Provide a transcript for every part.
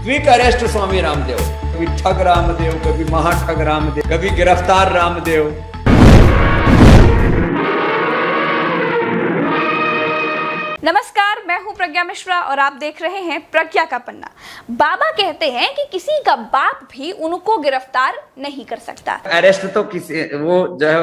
Quick arrest Swami Ramdev, कभी ठग रामदेव, कभी महाठग रामदेव, कभी गिरफ्तार रामदेव। नमस्कार, मैं हूं प्रज्ञा मिश्रा और आप देख रहे हैं प्रज्ञा का पन्ना। बाबा कहते हैं कि किसी का बाप भी उनको गिरफ्तार नहीं कर सकता। अरेस्ट तो किसी वो जो है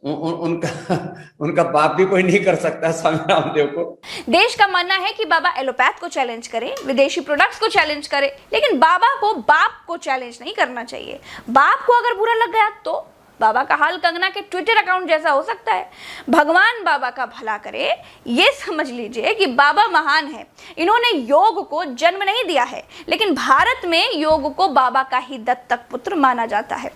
उनका बाप भी कोई नहीं कर सकता स्वामी रामदेव को। देश का मानना है कि बाबा एलोपैथ को चैलेंज करें, विदेशी प्रोडक्ट्स को चैलेंज करें, लेकिन बाबा को बाप को चैलेंज नहीं करना चाहिए। बाप को अगर बुरा लग गया तो बाबा का हाल कंगना के ट्विटर अकाउंट जैसा हो सकता है। भगवान बाबा का भला करे, ये समझ लीजिए कि बाबा महान है। इन्होंने योग को जन्म नहीं दिया है, लेकिन भारत में योग को बाबा का ही दत्तक पुत्र माना जाता है।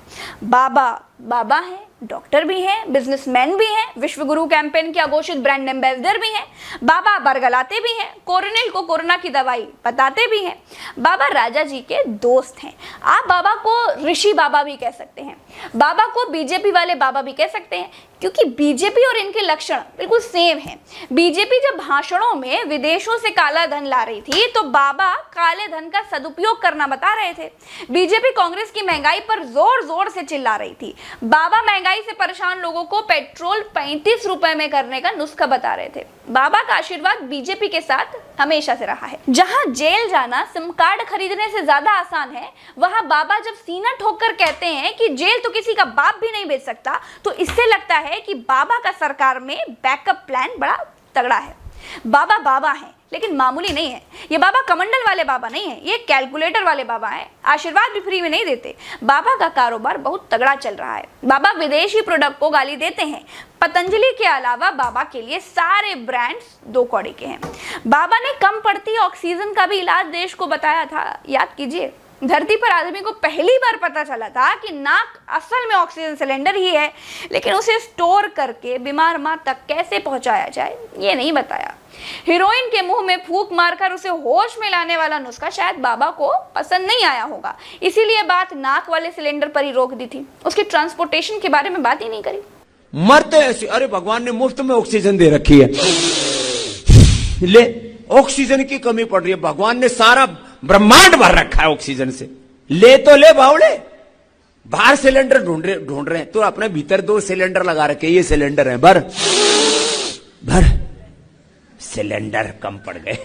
बाबा बाबा हैं, डॉक्टर भी हैं, बिजनेसमैन भी हैं, विश्व गुरु कैंपेन के अघोषित ब्रांड एम्बेसडर भी हैं। बाबा बरगलाते भी हैं, कोरोनिल को कोरोना की दवाई बताते भी हैं। बाबा राजा जी के दोस्त हैं। आप बाबा को ऋषि बाबा भी कह सकते हैं, बाबा को बीजेपी वाले बाबा भी कह सकते हैं, क्योंकि बीजेपी और इनके लक्षण बिल्कुल सेम हैं। बीजेपी जब भाषणों में विदेशों से काला धन ला रही थी तो बाबा काले धन का सदुपयोग करना बता रहे थे। बीजेपी कांग्रेस की महंगाई पर जोर जोर से चिल्ला रही थी। बाबा महंगाई से परेशान लोगों को पेट्रोल 35 रुपए में करने का नुस्खा बता रहे थे। बाबा का आशीर्वाद बीजेपी के साथ हमेशा से रहा है। जहां जेल जाना सिम कार्ड खरीदने से ज्यादा आसान है, वहां बाबा जब सीना ठोक कर कहते हैं कि जेल तो किसी का बाप भी नहीं बेच सकता, तो इससे लगता है कि बाबा का सरकार में बैकअप प्लान बड़ा तगड़ा है। बाबा बाबा हैं, लेकिन मामूली नहीं है। ये बाबा कमंडल वाले बाबा नहीं है, ये कैलकुलेटर वाले बाबा हैं। आशीर्वाद भी फ्री में नहीं देते। बाबा का कारोबार बहुत तगड़ा चल रहा है। बाबा विदेशी प्रोडक्ट को गाली देते हैं। पतंजलि के अलावा बाबा के लिए सारे ब्रांड्स दो कौड़ी के हैं। बाबा ने कम पड़ती ऑक्सीजन का भी इलाज देश को बताया था, याद कीजिए। धरती पर आदमी को पहली बार पता चला था कि नाक असल में ऑक्सीजन सिलेंडर ही है, लेकिन उसे स्टोर करके बीमार मां तक कैसे पहुंचाया जाए ये नहीं बताया। हीरोइन के मुंह में फूंक मारकर उसे होश में लाने वाला नुस्खा शायद बाबा को पसंद नहीं आया होगा, इसीलिए बात नाक वाले सिलेंडर पर ही रोक दी थी। उसकी ट्रांसपोर्टेशन के बारे में बात ही नहीं करी। मरते ऐसे, अरे भगवान ने मुफ्त में ऑक्सीजन दे रखी है, ले ऑक्सीजन की कमी पड़ रही है, भगवान ने सारा ब्रह्मांड भर रखा है ऑक्सीजन से, ले तो ले बावड़े। बाहर सिलेंडर ढूंढ रहे हैं तो अपने भीतर 2 सिलेंडर लगा रखे, ये सिलेंडर है, भर सिलेंडर कम पड़ गए।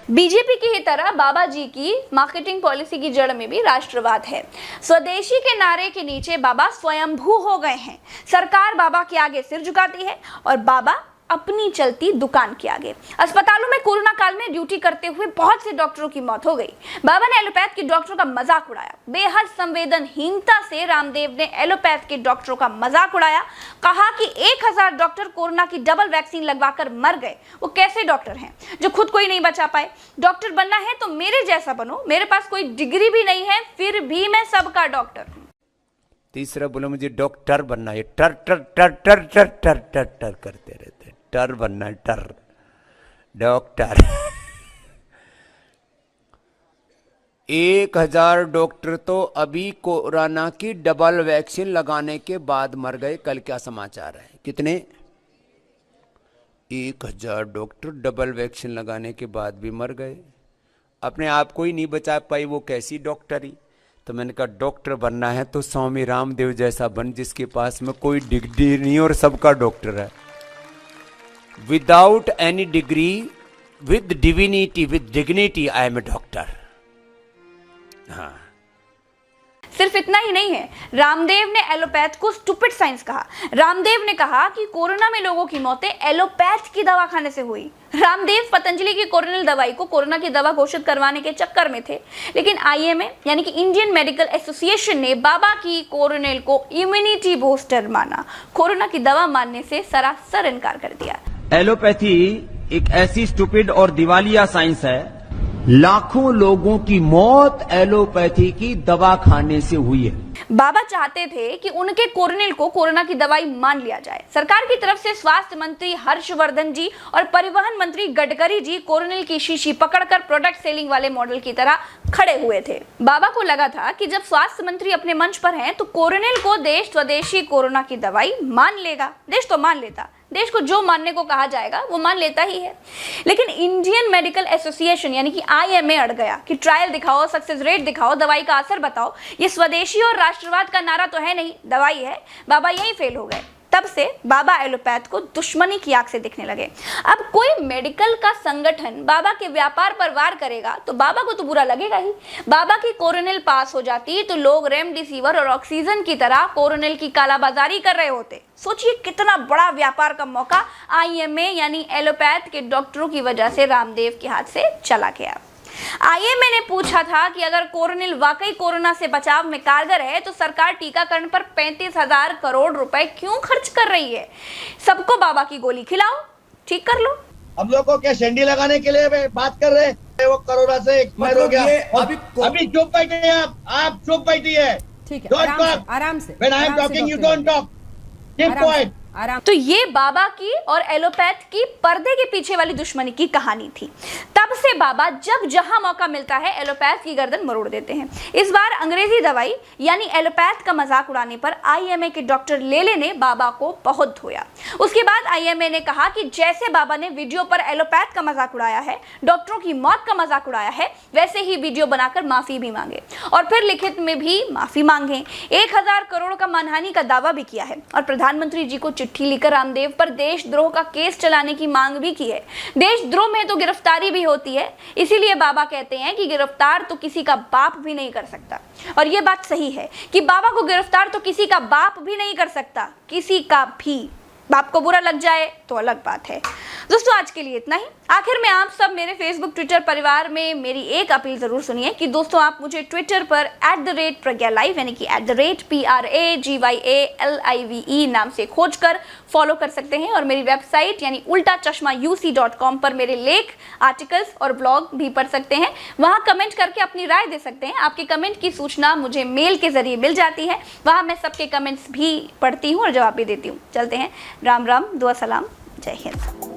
बीजेपी की ही तरह बाबा जी की मार्केटिंग पॉलिसी की जड़ में भी राष्ट्रवाद है। स्वदेशी के नारे के नीचे बाबा स्वयंभू हो गए हैं। सरकार बाबा के आगे सिर झुकाती है और बाबा अपनी चलती दुकान के आगे। अस्पतालों में कोरोना काल में ड्यूटी करते हुए बहुत से डॉक्टरों की मौत हो गई। बाबा ने एलोपैथ के डॉक्टरों का मजाक उड़ाया। बेहद संवेदनहीनता से रामदेव ने एलोपैथ के डॉक्टरों का मजाक उड़ाया। कहा कि 1000 डॉक्टर कोरोना की डबल वैक्सीन लगवाकर मर गए। वो कैसे डॉक्टर हैं जो खुद कोई नहीं बचा पाए? डॉक्टर बनना है तो मेरे जैसा बनो, मेरे पास कोई डिग्री भी नहीं है, फिर भी मैं सबका डॉक्टर हूं। तीसरा बोलो मुझे डॉक्टर बनना है, टर टर टर टर टर टर टर टर करते रहते, टर बनना है, टर डॉक्टर। 1000 डॉक्टर तो अभी कोरोना की डबल वैक्सीन लगाने के बाद मर गए। कल क्या समाचार है? कितने? 1000 डॉक्टर डबल वैक्सीन लगाने के बाद भी मर गए। अपने आप को ही नहीं बचा पाई, वो कैसी डॉक्टरी? तो मैंने कहा डॉक्टर बनना है तो स्वामी रामदेव जैसा बन, जिसके पास में कोई डिग्री नहीं और सबका डॉक्टर है। Without any degree, with divinity, with dignity, I am a doctor. हाँ, सिर्फ इतना ही नहीं है, रामदेव ने एलोपैथ को स्टूपिड साइंस कहा। रामदेव ने कहा कि कोरोना में लोगों की मौतें एलोपैथ की दवा खाने से हुई। रामदेव पतंजलि की कोरोनिल दवाई को कोरोना की दवा घोषित करवाने के चक्कर में थे, लेकिन आईएमए यानी कि इंडियन मेडिकल एसोसिएशन ने बाबा की कोरोनिल को इम्यूनिटी बूस्टर माना। कोरोना की दवा मानने से सरासर इनकार कर दिया। एलोपैथी एक ऐसी स्टूपिड और दिवालिया साइंस है, लाखों लोगों की मौत एलोपैथी की दवा खाने से हुई है। बाबा चाहते थे कि उनके कोरोनिल को कोरोना की दवाई मान लिया जाए। सरकार की तरफ से स्वास्थ्य मंत्री हर्षवर्धन जी और परिवहन मंत्री गडकरी जी कोरोनिल की शीशी पकड़कर प्रोडक्ट सेलिंग वाले मॉडल की तरह खड़े हुए थे। बाबा को लगा था कि जब स्वास्थ्य मंत्री अपने मंच पर हैं तो कोरोनिल को देश स्वदेशी कोरोना की दवाई मान लेगा। देश तो मान लेता, देश को जो मानने को कहा जाएगा वो मान लेता ही है। लेकिन इंडियन मेडिकल एसोसिएशन यानी कि IMA अड़ गया कि ट्रायल दिखाओ, सक्सेस रेट दिखाओ, दवाई का असर बताओ। ये स्वदेशी और राष्ट्रवाद का नारा तो है नहीं, दवाई है। बाबा यही फेल हो गए। तब से बाबा एलोपैथ को दुश्मनी की आंख से दिखने लगे। अब कोई मेडिकल का संगठन बाबा के व्यापार पर वार करेगा तो बाबा को तो बुरा लगेगा ही। बाबा की कोरोनिल पास हो जाती तो लोग रेमडेसिविर और ऑक्सीजन की तरह कोरोनिल की कालाबाजारी कर रहे होते। सोचिए कितना बड़ा व्यापार का मौका IMA यानी एलोपैथ के डॉक्टरों की वजह से रामदेव के हाथ से चला गया। IMA ने पूछा था कि अगर कोरोनिल वाकई कोरोना से बचाव में कारगर है तो सरकार टीकाकरण पर 35,000 करोड़ रुपए क्यों खर्च कर रही है? सबको बाबा की गोली खिलाओ, ठीक कर लो। हम लोग को क्या शंडी लगाने के लिए बात कर रहे हैं? वो कोरोना से एक्सपायर हो गया। अभी चुप बैठे आप चुप बैठिए। ठीक है, आराम से। When I am talking, you don't talk. Keep quiet. तो ये बाबा की और एलोपैथ की पर्दे के पीछे वाली दुश्मनी की कहानी थी। तब से बाबा जब जहां मौका मिलता है एलोपैथ की गर्दन मरोड़ देते हैं। इस बार अंग्रेजी दवाई यानी एलोपैथ का मजाक उड़ाने पर IMA के डॉक्टर लेले ने बाबा को बहुत धोया। उसके बाद IMA ने कहा कि जैसे बाबा ने वीडियो पर एलोपैथ का मजाक उड़ाया है, डॉक्टरों की मौत का मजाक उड़ाया है, वैसे ही वीडियो बनाकर माफी भी मांगे और फिर लिखित में भी माफी मांगे। 1000 करोड़ का मानहानि का दावा भी किया है और प्रधानमंत्री जी को चिट्ठी लिखकर रामदेव पर देशद्रोह का केस चलाने की मांग भी की है। देशद्रोह में तो गिरफ्तारी भी होती है, इसीलिए बाबा कहते हैं कि गिरफ्तार तो किसी का बाप भी नहीं कर सकता। और यह बात सही है कि बाबा को गिरफ्तार तो किसी का बाप भी नहीं कर सकता, किसी का भी। बाप को बुरा लग जाए तो अलग बात है। दोस्तों आज के लिए इतना ही। आखिर में आप सब मेरे फेसबुक ट्विटर परिवार में मेरी एक अपील जरूर सुनिए कि दोस्तों आप मुझे ट्विटर पर @PragyaLive यानी कि @PRAGYALIVE नाम से खोज कर फॉलो कर सकते हैं और मेरी वेबसाइट यानी ultachashma.uc.com पर मेरे लेख, आर्टिकल्स और ब्लॉग भी पढ़ सकते हैं। वहां कमेंट करके अपनी राय दे सकते हैं। आपके कमेंट की सूचना मुझे मेल के जरिए मिल जाती है, वहां मैं सबके कमेंट्स भी पढ़ती हूँ और जवाब भी देती हूँ। चलते हैं, राम राम, दुआ सलाम, जय हिंद।